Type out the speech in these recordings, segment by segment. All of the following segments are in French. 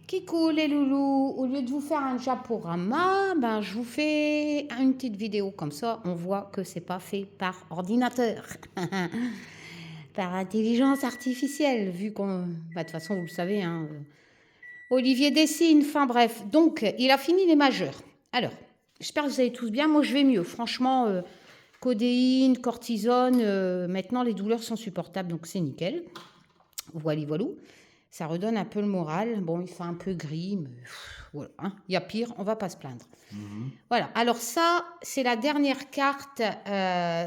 Kikou les loulous, au lieu de vous faire un diaporama, ben, je vous fais une petite vidéo comme ça, on voit que c'est pas fait par ordinateur, par intelligence artificielle, vu qu'on... Bah, de toute façon, vous le savez, hein, Olivier dessine, enfin bref. Donc, il a fini les majeurs. Alors, j'espère que vous allez tous bien, moi je vais mieux. Franchement, codéine, cortisone, maintenant les douleurs sont supportables, donc c'est nickel. Voilà, voilà. Ça redonne un peu le moral. Bon, il fait un peu gris, mais voilà. Hein. Il y a pire, on va pas se plaindre. Voilà. Alors ça, c'est la dernière carte.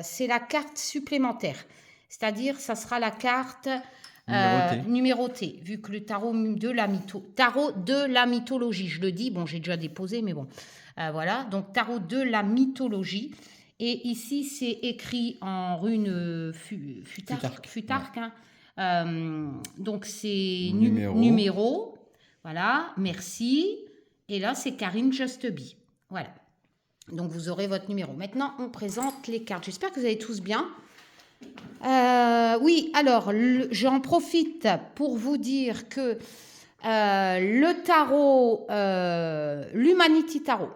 C'est la carte supplémentaire. C'est-à-dire, ça sera la carte numérotée, vu que le tarot de la mythologie, je le dis. Bon, j'ai déjà déposé, mais bon. Voilà. Donc, tarot de la mythologie. Et ici, c'est écrit en rune futarque. Hein. Donc c'est numéro. Voilà, merci. Et là, c'est Karine Justby. Voilà. Donc vous aurez votre numéro. Maintenant, on présente les cartes. J'espère que vous allez tous bien. Oui, alors, j'en profite pour vous dire que le tarot, l'Humanity Tarot,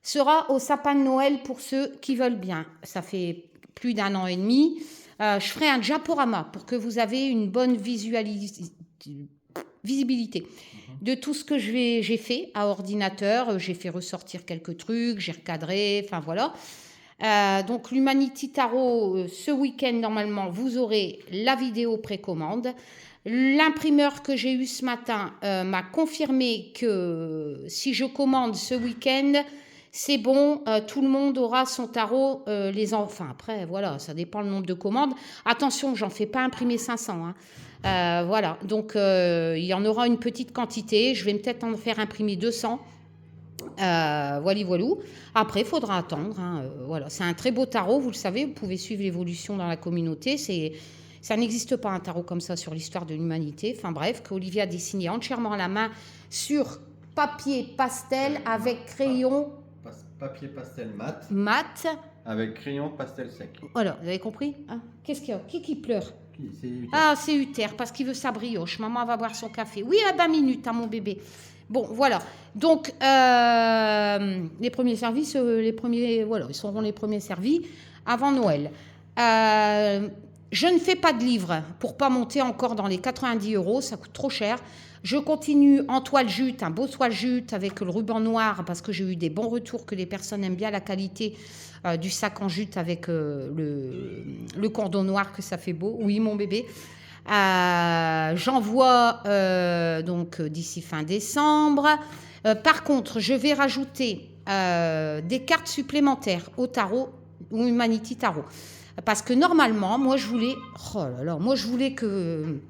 sera au sapin de Noël pour ceux qui veulent bien. Ça fait plus d'1 an et demi. Je ferai un diaporama pour que vous avez une bonne visibilité de tout ce que j'ai fait à ordinateur. J'ai fait ressortir quelques trucs, j'ai recadré, enfin voilà. Donc l'Humanity Tarot, ce week-end, normalement, vous aurez la vidéo précommande. L'imprimeur que j'ai eu ce matin m'a confirmé que si je commande ce week-end, c'est bon, tout le monde aura son tarot. Enfin, après, voilà, ça dépend le nombre de commandes. Attention, j'en fais pas imprimer 500. Hein. Voilà, donc il y en aura une petite quantité. Je vais peut-être en faire imprimer 200. Voilà. Après, il faudra attendre. Hein. Voilà, c'est un très beau tarot, vous le savez. Vous pouvez suivre l'évolution dans la communauté. Ça n'existe pas un tarot comme ça sur l'histoire de l'humanité. Enfin bref, qu'Olivier a dessiné entièrement à la main sur papier pastel avec crayon. Papier pastel mat. Mat. Avec crayon pastel sec. Voilà, vous avez compris hein. Qu'est-ce qu'il y a? Qui pleure? C'est Uther. Ah, c'est Uther, parce qu'il veut sa brioche. Maman va boire son café. Oui, à 20 minutes, à mon bébé. Bon, voilà. Donc, les premiers services, voilà, ils seront les premiers servis avant Noël. Je ne fais pas de livre pour pas monter encore dans les 90 €, ça coûte trop cher. Je continue en toile jute, un beau toile jute avec le ruban noir parce que j'ai eu des bons retours, que les personnes aiment bien la qualité du sac en jute avec le cordon noir, que ça fait beau. Oui, mon bébé. J'envoie donc d'ici fin décembre. Par contre, je vais rajouter des cartes supplémentaires au tarot ou Humanity Tarot. Parce que normalement, moi je voulais que...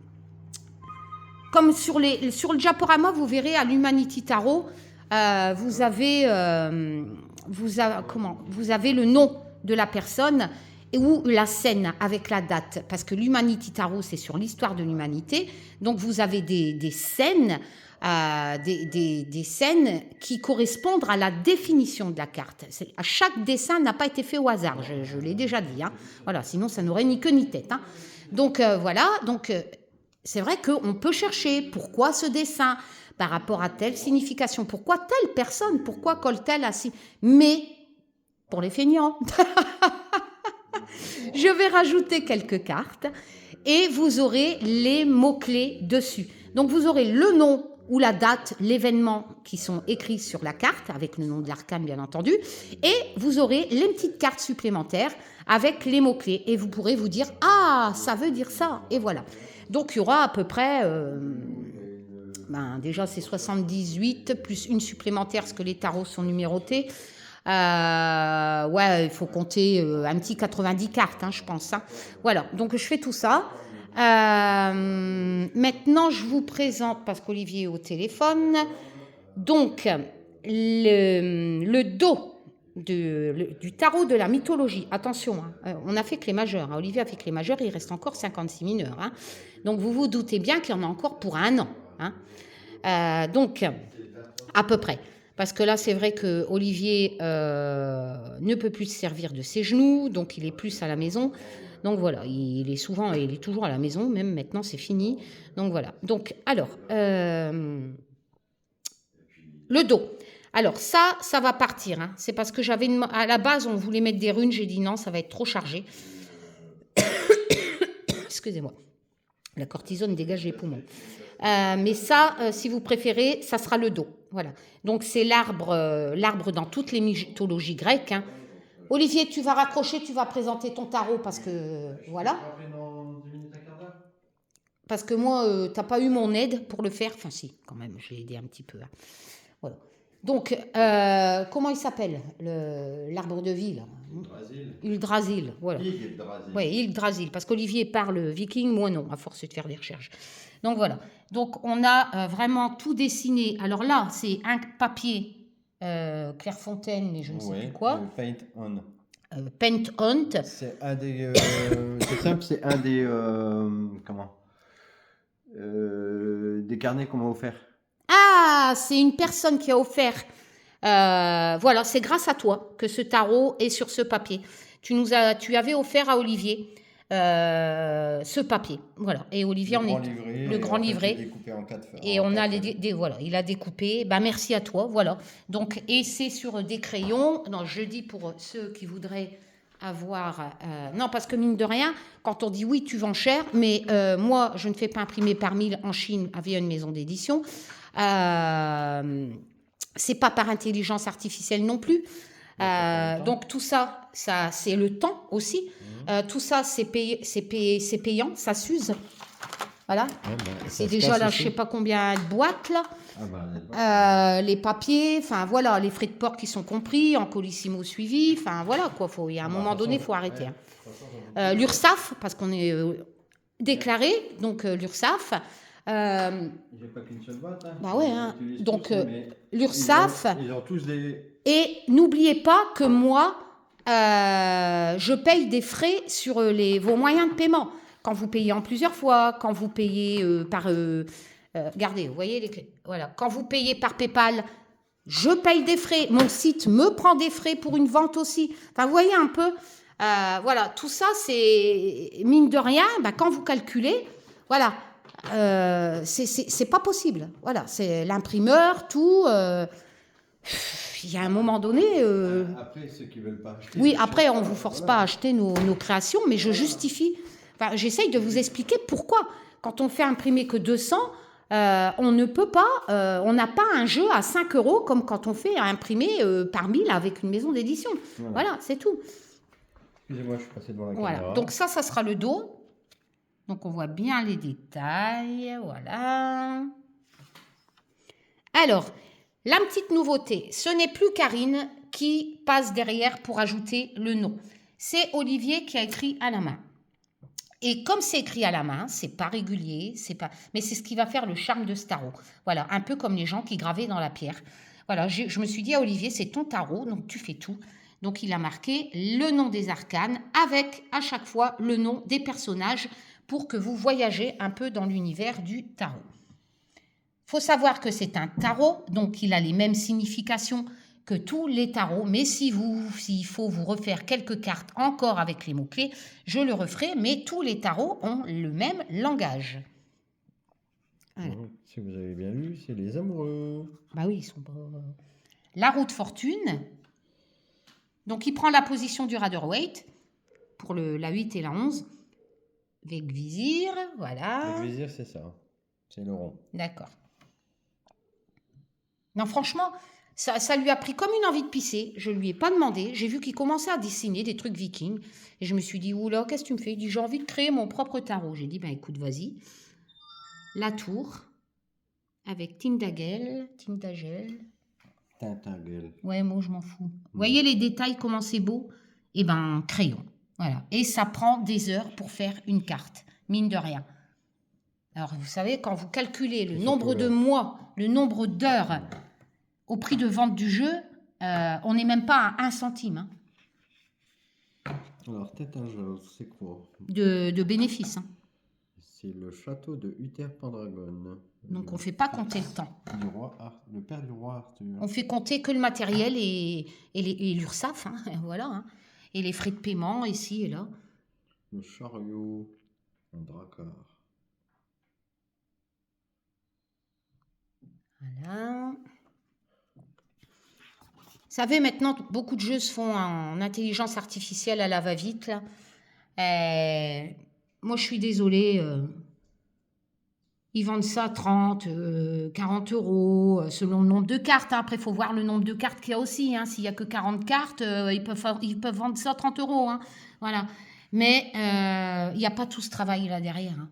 Comme sur le diaporama, vous verrez à l'Humanity Tarot, vous avez le nom de la personne ou la scène avec la date. Parce que l'Humanity Tarot, c'est sur l'histoire de l'humanité. Donc vous avez des scènes, des scènes qui correspondent à la définition de la carte. Chaque dessin n'a pas été fait au hasard, je l'ai déjà dit. Hein. Voilà, sinon ça n'aurait ni queue ni tête. Hein. Donc voilà, c'est vrai qu'on peut chercher pourquoi ce dessin par rapport à telle signification, pourquoi telle personne, pourquoi colle-t-elle ainsi. Mais pour les feignants, je vais rajouter quelques cartes et vous aurez les mots-clés dessus. Donc vous aurez le nom ou la date, l'événement qui sont écrits sur la carte, avec le nom de l'arcane bien entendu, et vous aurez les petites cartes supplémentaires avec les mots-clés. Et vous pourrez vous dire « Ah, ça veut dire ça !» Et voilà. Donc il y aura à peu près, déjà c'est 78, plus une supplémentaire parce que les tarots sont numérotés. Il faut compter un petit 90 cartes, hein, je pense. Hein. Voilà, donc je fais tout ça. Maintenant, je vous présente, parce qu'Olivier est au téléphone, donc le dos du tarot de la mythologie. Attention, hein, on a fait que les majeurs. Hein, Olivier a fait que les majeurs, il reste encore 56 mineurs. Hein. Donc, vous vous doutez bien qu'il y en a encore pour 1 an. Hein. Donc, à peu près. Parce que là, c'est vrai que Olivier ne peut plus se servir de ses genoux, donc il est plus à la maison. Donc voilà, il est toujours à la maison, même maintenant c'est fini. Donc voilà. Donc alors, Le dos. Alors ça va partir. Hein. C'est parce que à la base, on voulait mettre des runes. J'ai dit non, ça va être trop chargé. Excusez-moi. La cortisone dégage les poumons. Mais ça, si vous préférez, ça sera le dos. Voilà. Donc c'est l'arbre dans toutes les mythologies grecques. Hein. Olivier, tu vas raccrocher, tu vas présenter ton tarot parce que voilà. Parce que moi, t'as pas eu mon aide pour le faire. Enfin si, quand même, j'ai aidé un petit peu. Hein. Voilà. Donc, comment il s'appelle l'arbre de vie là Yggdrasil. Voilà. Oui, Yggdrasil. Parce qu'Olivier parle viking, moi non, à force de faire des recherches. Donc voilà. Donc on a vraiment tout dessiné. Alors là, c'est un papier Clairefontaine, mais je ne sais plus quoi. Paint on. Paint on. C'est un des. C'est simple, c'est un des. Comment des carnets qu'on m'a offert. Ah, c'est une personne qui a offert. Voilà, c'est grâce à toi que ce tarot est sur ce papier. Tu avais offert à Olivier ce papier. Voilà. Et Olivier le grand livret. Découpé en 4 feuilles. Et on a voilà, il a découpé. Ben, merci à toi. Voilà. Donc, et c'est sur des crayons. Non, je dis pour ceux qui voudraient avoir. Non, parce que mine de rien, quand on dit oui, tu vends cher, mais moi, je ne fais pas imprimer par 1000 en Chine via une maison d'édition. C'est pas par intelligence artificielle non plus. Donc tout ça c'est le temps aussi. Tout ça, c'est payant, ça s'use. Voilà. C'est déjà là, je sais pas combien de boîtes là. Les papiers, enfin voilà, les frais de port qui sont compris, en colissimo suivi, enfin voilà quoi. Il y a un moment donné, il faut arrêter. Hein. L'URSSAF, parce qu'on est déclaré, donc l'URSSAF. J'ai pas qu'une seule boîte. Hein. Bah ouais, hein. Donc l'URSSAF. Ils ont tous des. Et n'oubliez pas que moi, je paye des frais sur vos moyens de paiement. Quand vous payez en plusieurs fois, quand vous payez par. Regardez, vous voyez les clés. Voilà. Quand vous payez par PayPal, je paye des frais. Mon site me prend des frais pour une vente aussi. Enfin, vous voyez un peu. Voilà, tout ça, c'est mine de rien. Bah, quand vous calculez, voilà. C'est pas possible. Voilà, c'est l'imprimeur, tout. Il y a un moment donné. Après, ceux qui veulent pas acheter. Oui, après, on ne vous force pas à acheter nos créations, mais je justifie. Enfin, j'essaye de vous expliquer pourquoi. Quand on fait imprimer que 200, on ne peut pas. On n'a pas un jeu à 5 € comme quand on fait imprimer par 1000 avec une maison d'édition. Voilà, c'est tout. Excusez-moi, je suis passé devant la caméra. Voilà. Donc ça sera le dos. Donc on voit bien les détails. Voilà. Alors, la petite nouveauté, ce n'est plus Karine qui passe derrière pour ajouter le nom. C'est Olivier qui a écrit à la main. Et comme c'est écrit à la main, c'est pas régulier, mais c'est ce qui va faire le charme de ce tarot. Voilà, un peu comme les gens qui gravaient dans la pierre. Voilà, je me suis dit à Olivier, c'est ton tarot, donc tu fais tout. Donc il a marqué le nom des arcanes avec à chaque fois le nom des personnages pour que vous voyagez un peu dans l'univers du tarot. Il faut savoir que c'est un tarot, donc il a les mêmes significations que tous les tarots, mais s'il faut vous refaire quelques cartes encore avec les mots-clés, je le referai, mais tous les tarots ont le même langage. Voilà. Si vous avez bien lu, c'est les amoureux. Bah oui, ils sont pas... La roue de fortune. Donc il prend la position du Rider-Waite pour la 8 et la 11. Avec vizir, voilà. Le vizir, c'est ça. C'est le rond. D'accord. Non, franchement, ça lui a pris comme une envie de pisser. Je ne lui ai pas demandé. J'ai vu qu'il commençait à dessiner des trucs vikings. Et je me suis dit, oula, qu'est-ce que tu me fais? Il dit, j'ai envie de créer mon propre tarot. J'ai dit, ben écoute, vas-y. La tour, avec Tintagel. Ouais, moi, je m'en fous. Vous voyez les détails, comment c'est beau? Eh ben, crayon. Voilà. Et ça prend des heures pour faire une carte, mine de rien. Alors, vous savez, quand vous calculez le nombre de mois, le nombre d'heures au prix de vente du jeu, on n'est même pas à 1 centime. Hein. Alors, Tétingel, c'est quoi? De bénéfices. Hein. C'est le château de Uther-Pendragon. Donc, on ne fait pas compter le temps. Le père du roi Arthur. On fait compter que le matériel et l'URSSAF, hein, voilà. Hein. Et les frais de paiement, ici et là. Le chariot en dracar. Voilà. savez, maintenant, beaucoup de jeux se font en intelligence artificielle à la va-vite, là. Moi, je suis désolée. Ils vendent ça 30, 40 euros, selon le nombre de cartes, hein. Après, il faut voir le nombre de cartes qu'il y a aussi, hein. S'il n'y a que 40 cartes, ils peuvent vendre ça 30 euros, hein. Voilà. Mais il n'y a pas tout ce travail-là derrière, hein.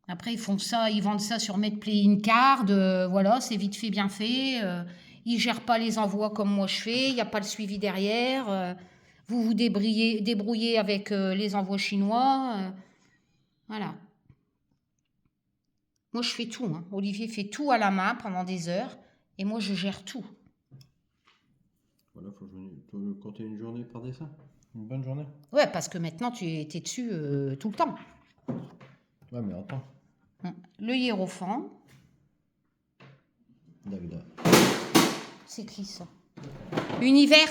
Après, ils font ça, ils vendent ça sur Make Play in Card. Voilà, c'est vite fait, bien fait. Ils gèrent pas les envois comme moi je fais. Il n'y a pas le suivi derrière. Vous vous débrouillez avec les envois chinois. Voilà. Moi, je fais tout, hein. Olivier fait tout à la main pendant des heures. Et moi, je gère tout. Voilà, faut compter une journée par dessin. Une bonne journée. Ouais, parce que maintenant, tu es dessus tout le temps. Ouais, mais attends. Le hiérophant. Dagda. C'est qui ça? Univers.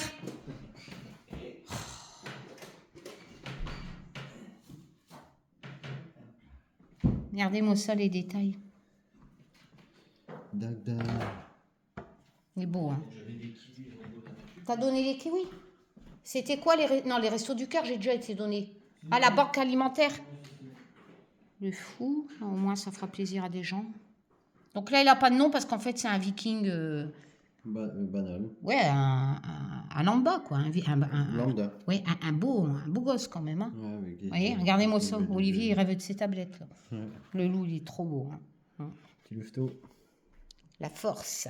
Regardez-moi ça, les détails. Dagda. Il est beau, hein. T'as donné les kiwis? C'était quoi les... Non, les restos du cœur, j'ai déjà été donné. À la banque alimentaire. Le fou. Au moins, ça fera plaisir à des gens. Donc là, il n'a pas de nom parce qu'en fait, c'est un viking... Banal. Ouais, un lambda, quoi. Lambda. Ouais, un beau gosse quand même, hein. Ouais, avec des, Vous voyez, regardez-moi ça. des- Olivier, il rêve de ses tablettes, là. Ouais. Le loup, il est trop beau, hein. Petit louveteau. La force.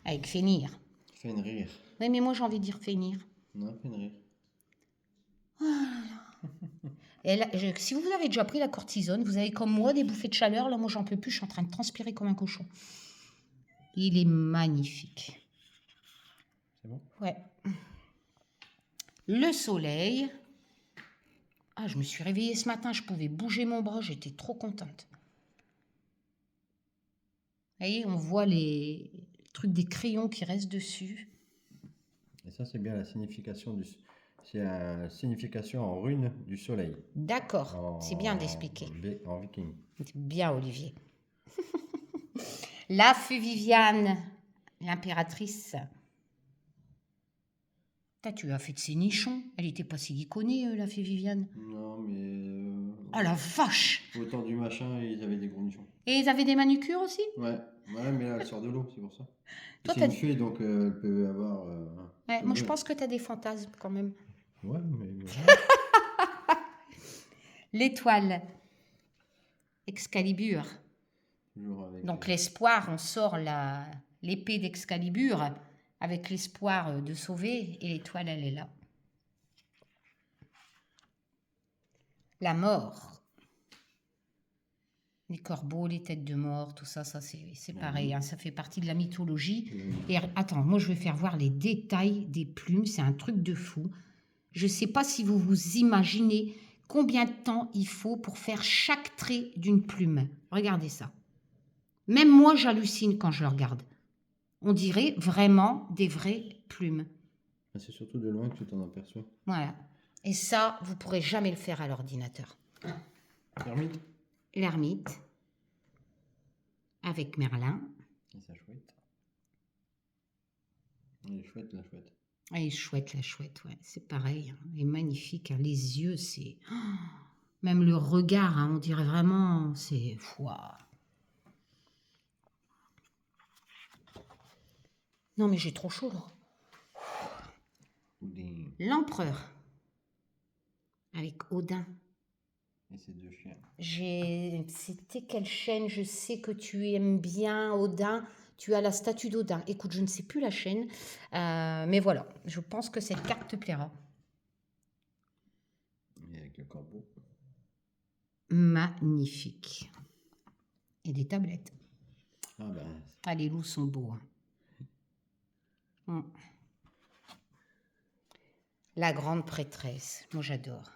Avec Fenrir. Fenrir. Oui, mais moi, j'ai envie de dire Fenrir. Non, Fenrir. Et là, si vous avez déjà pris la cortisone, vous avez comme moi des bouffées de chaleur. Là, moi, j'en peux plus. Je suis en train de transpirer comme un cochon. Il est magnifique. C'est bon? Ouais. Le soleil. Ah, je me suis réveillée ce matin. Je pouvais bouger mon bras. J'étais trop contente. Vous voyez, on voit les trucs des crayons qui restent dessus. Et ça, c'est bien la signification du... C'est la signification en rune du soleil. D'accord. C'est bien d'expliquer. En viking. C'est bien, Olivier. La fée Viviane, l'impératrice. Tu as fait de ses nichons. Elle était pas si iconée, la fée Viviane. Non, mais... Oh la vache! Au temps du machin, ils avaient des gros nichons. Et ils avaient des manucures aussi? Ouais, mais là, elle sort de l'eau, c'est pour ça. Toi, C'est une fée, donc elle peut avoir... Ouais, moi, je pense que tu as des fantasmes quand même. Ouais, mais... L'étoile. Excalibur. Toujours avec... Donc l'espoir, on sort l'épée d'Excalibur avec l'espoir de sauver et l'étoile, elle est là. La mort. Les corbeaux, les têtes de mort, tout ça, c'est pareil, hein, ça fait partie de la mythologie. Et attends, moi je vais faire voir les détails des plumes, c'est un truc de fou. Je ne sais pas si vous vous imaginez combien de temps il faut pour faire chaque trait d'une plume. Regardez ça. Même moi, j'hallucine quand je le regarde. On dirait vraiment des vraies plumes. C'est surtout de loin que tu t'en aperçois. Voilà. Et ça, vous ne pourrez jamais le faire à l'ordinateur. L'ermite. L'ermite. Avec Merlin. Et sa chouette. Elle est chouette, la chouette. Elle est chouette, la chouette, ouais. C'est pareil. Hein. Elle est magnifique. Hein. Les yeux, c'est... Oh, même le regard, hein, on dirait vraiment... C'est... Wow. Non, mais j'ai trop chaud, là. L'empereur. Avec Odin. Et ses deux chiens. C'était quelle chaîne? Je sais que tu aimes bien Odin. Tu as la statue d'Odin. Écoute, je ne sais plus la chaîne. Mais voilà, je pense que cette carte te plaira. Et avec le corbeau. Magnifique. Et des tablettes. Ah ben... Ah, les loups sont beaux. Hein. La grande prêtresse. Moi, j'adore.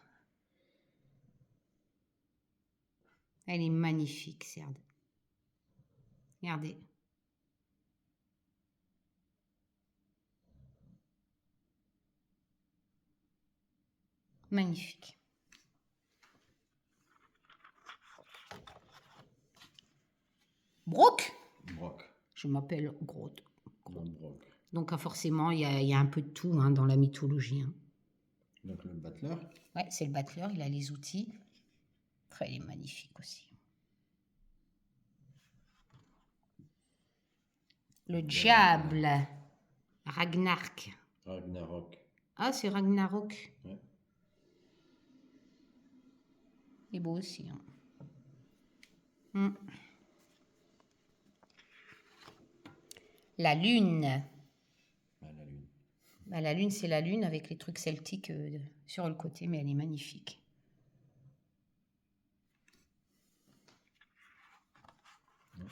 Elle est magnifique, Cerde. Regardez. Magnifique. Broc. Broc. Je m'appelle Grotte. Non, Broc. Donc forcément, il y a un peu de tout hein, dans la mythologie. Hein. Donc le battleur. Ouais, c'est le battleur, il a les outils. Après, il est magnifique aussi. Le diable, Ragnarok. Ragnarok. Ah, c'est Ragnarok. Ouais. Il est beau aussi. Hein. Hmm. La lune. La lune. Bah, la lune, c'est la lune avec les trucs celtiques sur le côté, mais elle est magnifique. Ouais.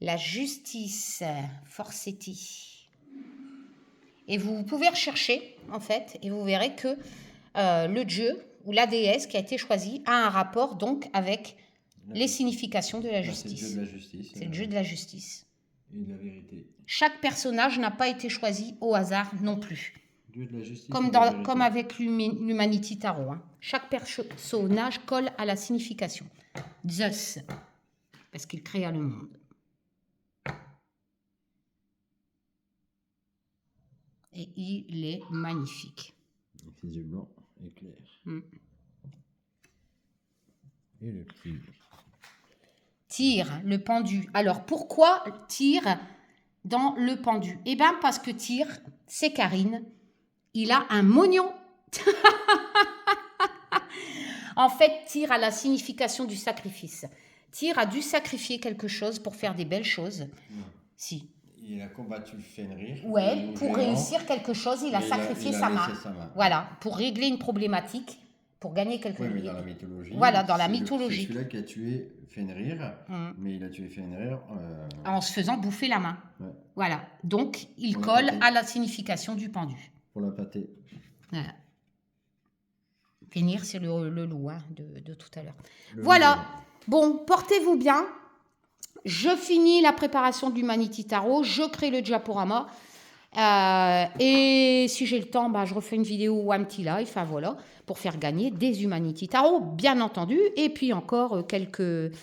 La justice, Forsetti. Et vous pouvez rechercher, en fait, et vous verrez que le dieu ou la déesse qui a été choisie a un rapport donc avec les significations de la justice. C'est le dieu de la justice. C'est le dieu de la justice. Et de la vérité. Chaque personnage n'a pas été choisi au hasard non plus. Dieu de la justice. Comme avec l'Humanity Tarot. Hein. Chaque personnage colle à la signification. Zeus, parce qu'il créa le monde. Et il est magnifique. Ses yeux blancs et clairs. Et le tigre. Tyr, le pendu. Alors, pourquoi Tyr dans le pendu? Eh bien, parce que Tyr, c'est Karine. Il a un mognon. En fait, Tyr a la signification du sacrifice. Tyr a dû sacrifier quelque chose pour faire des belles choses. Si. Il a combattu Fenrir. Ouais, pour réussir quelque chose, il a sacrifié sa main. Voilà, pour régler une problématique, pour gagner quelque chose. Oui, mais dans la mythologie. Voilà, dans la mythologie. C'est celui-là qui a tué Fenrir, mais il a tué Fenrir en se faisant bouffer la main. Ouais. Voilà, donc il colle à la signification du pendu. Pour la pâté. Voilà. Fenrir, c'est le loup hein, de tout à l'heure. Voilà, bon, portez-vous bien. Je finis la préparation de l'Humanity Tarot, je crée le diaporama. Et si j'ai le temps, bah, je refais une vidéo ou un petit live, enfin, voilà, pour faire gagner des Humanity Tarot, bien entendu. Et puis encore quelques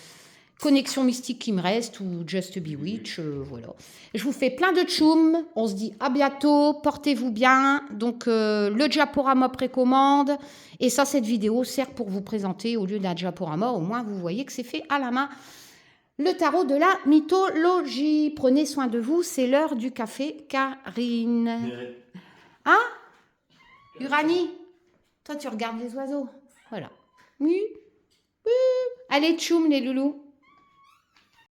connexions mystiques qui me restent ou Just to Be Witch, voilà. Je vous fais plein de tchoum, on se dit à bientôt, portez-vous bien. Donc le diaporama précommande. Et ça, cette vidéo sert pour vous présenter au lieu d'un diaporama, au moins vous voyez que c'est fait à la main. Le tarot de la mythologie. Prenez soin de vous, c'est l'heure du café Karine. Hein Uranie, toi tu regardes les oiseaux. Voilà. Oui. Allez, tchoum les loulous.